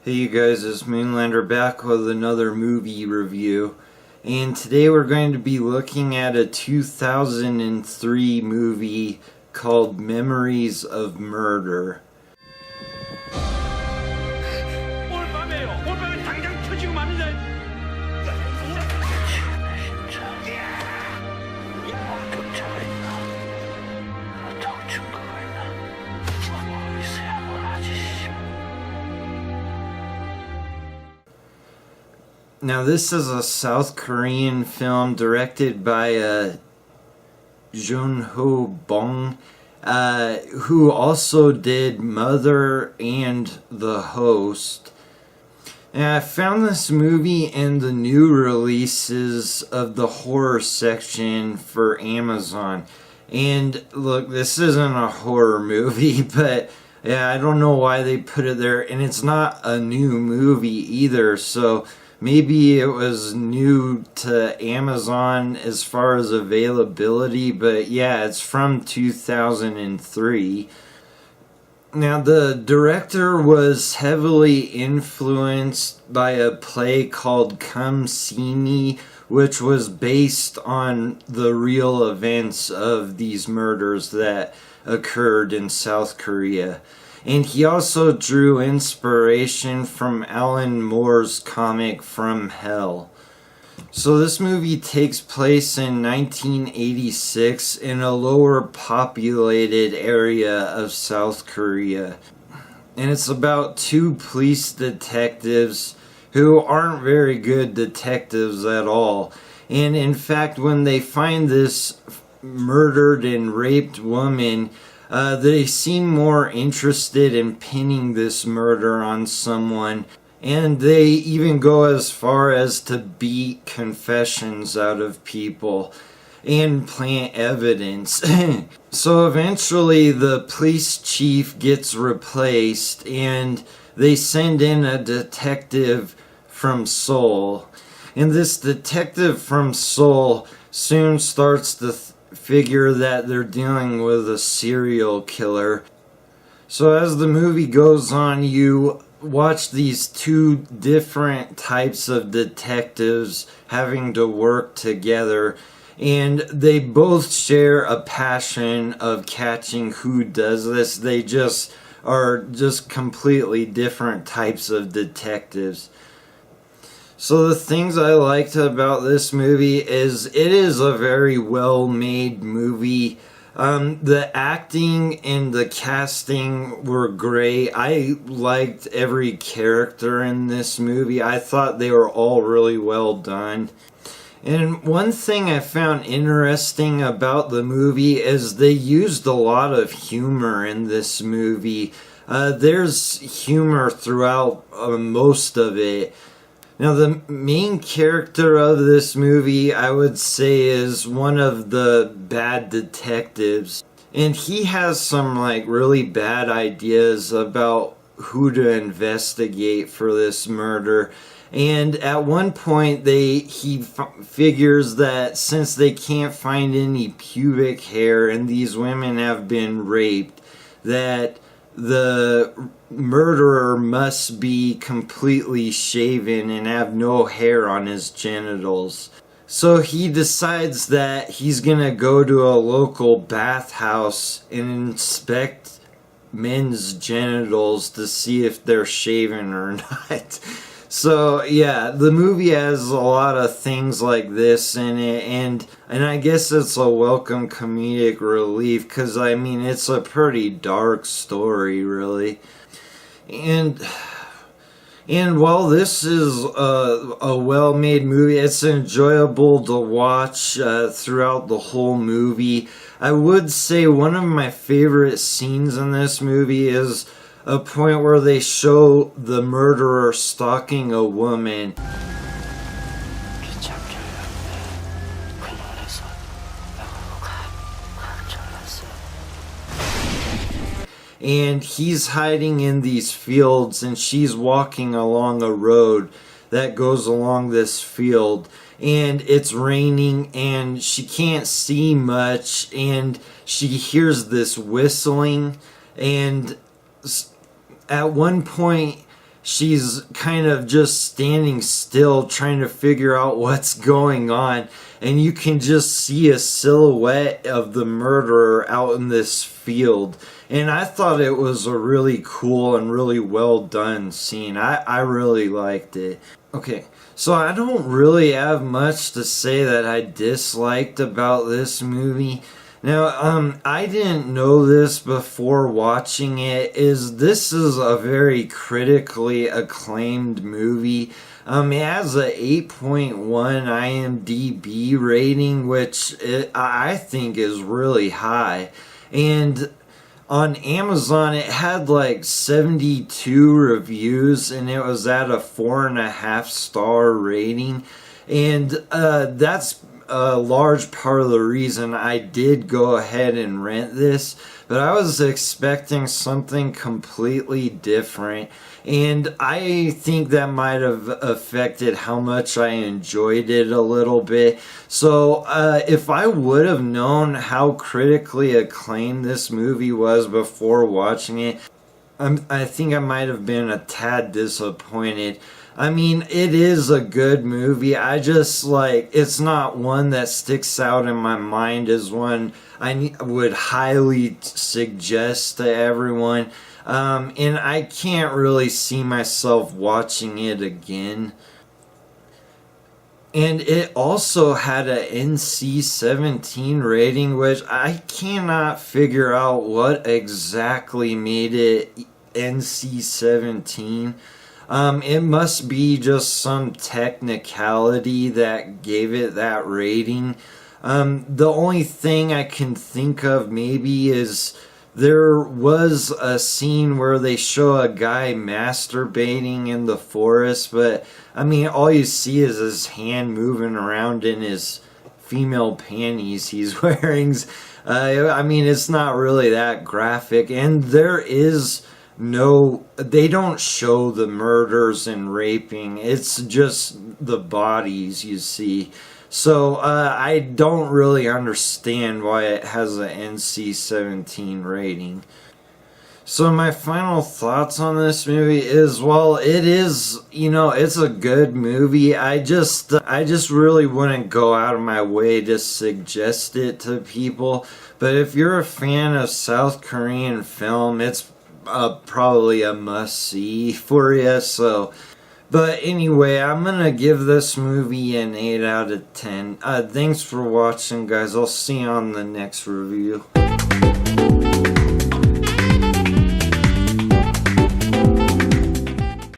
Hey you guys, it's Moonlander back with another movie review. And today we're going to be looking at a 2003 movie called Memories of Murder. Now this is a South Korean film directed by Joon-ho Bong, who also did Mother and The Host. And I found this movie in the new releases of the horror section for Amazon. And look, this isn't a horror movie, but yeah, I don't know why they put it there. And it's not a new movie either, so maybe it was new to Amazon as far as availability, but yeah, it's from 2003. Now, the director was heavily influenced by a play called Come See Me, which was based on the real events of these murders that occurred in South Korea. And he also drew inspiration from Alan Moore's comic From Hell. So this movie takes place in 1986 in a lower populated area of South Korea. And it's about two police detectives who aren't very good detectives at all. And in fact, when they find this murdered and raped woman, they seem more interested in pinning this murder on someone, and they even go as far as to beat confessions out of people and plant evidence. So eventually the police chief gets replaced and they send in a detective from Seoul. And this detective from Seoul soon starts to figure that they're dealing with a serial killer. So as the movie goes on, you watch these two different types of detectives having to work together, and they both share a passion of catching who does this. They just are completely different types of detectives. So the things I liked about this movie is it is a very well-made movie. The acting and the casting were great. I liked every character in this movie. I thought they were all really well done. And one thing I found interesting about the movie is they used a lot of humor in this movie. There's humor throughout most of it. Now, the main character of this movie, I would say, is one of the bad detectives. And he has some, really bad ideas about who to investigate for this murder. And at one point, he figures that since they can't find any pubic hair and these women have been raped, that the murderer must be completely shaven and have no hair on his genitals. So he decides that he's gonna go to a local bathhouse and inspect men's genitals to see if they're shaven or not. So yeah, the movie has a lot of things like this in it, and I guess it's a welcome comedic relief, because I mean it's a pretty dark story, really. And while this is a well-made movie, it's enjoyable to watch throughout the whole movie. I would say one of my favorite scenes in this movie is a point where they show the murderer stalking a woman. And he's hiding in these fields and she's walking along a road that goes along this field. And it's raining and she can't see much and she hears this whistling, and at one point she's kind of just standing still trying to figure out what's going on, and you can just see a silhouette of the murderer out in this field. And I thought it was a really cool and really well done scene. I really liked it. Okay, so I don't really have much to say that I disliked about this movie. Now, I didn't know this before watching it, this is a very critically acclaimed movie. It has a 8.1 IMDb rating, which I think is really high. And on Amazon, it had like 72 reviews, and it was at a 4.5 star rating. And that's a large part of the reason I did go ahead and rent this. But I was expecting something completely different, and I think that might have affected how much I enjoyed it a little bit. So if I would have known how critically acclaimed this movie was before watching it, I think I might have been a tad disappointed. I mean, it is a good movie. I just, like, it's not one that sticks out in my mind as one I would highly suggest to everyone. And I can't really see myself watching it again. And it also had a NC-17 rating, which I cannot figure out what exactly made it NC-17. It must be just some technicality that gave it that rating. The only thing I can think of maybe is there was a scene where they show a guy masturbating in the forest, but I mean, all you see is his hand moving around in his female panties he's wearing. I mean, it's not really that graphic, and they don't show the murders and raping. It's just the bodies you see. So I don't really understand why it has an NC-17 rating. So my final thoughts on this movie is, well, it is, it's a good movie. I just really wouldn't go out of my way to suggest it to people. But if you're a fan of South Korean film, it's probably a must-see for you. So, but anyway, I'm gonna give this movie an 8 out of 10. Thanks for watching, guys. I'll see you on the next review.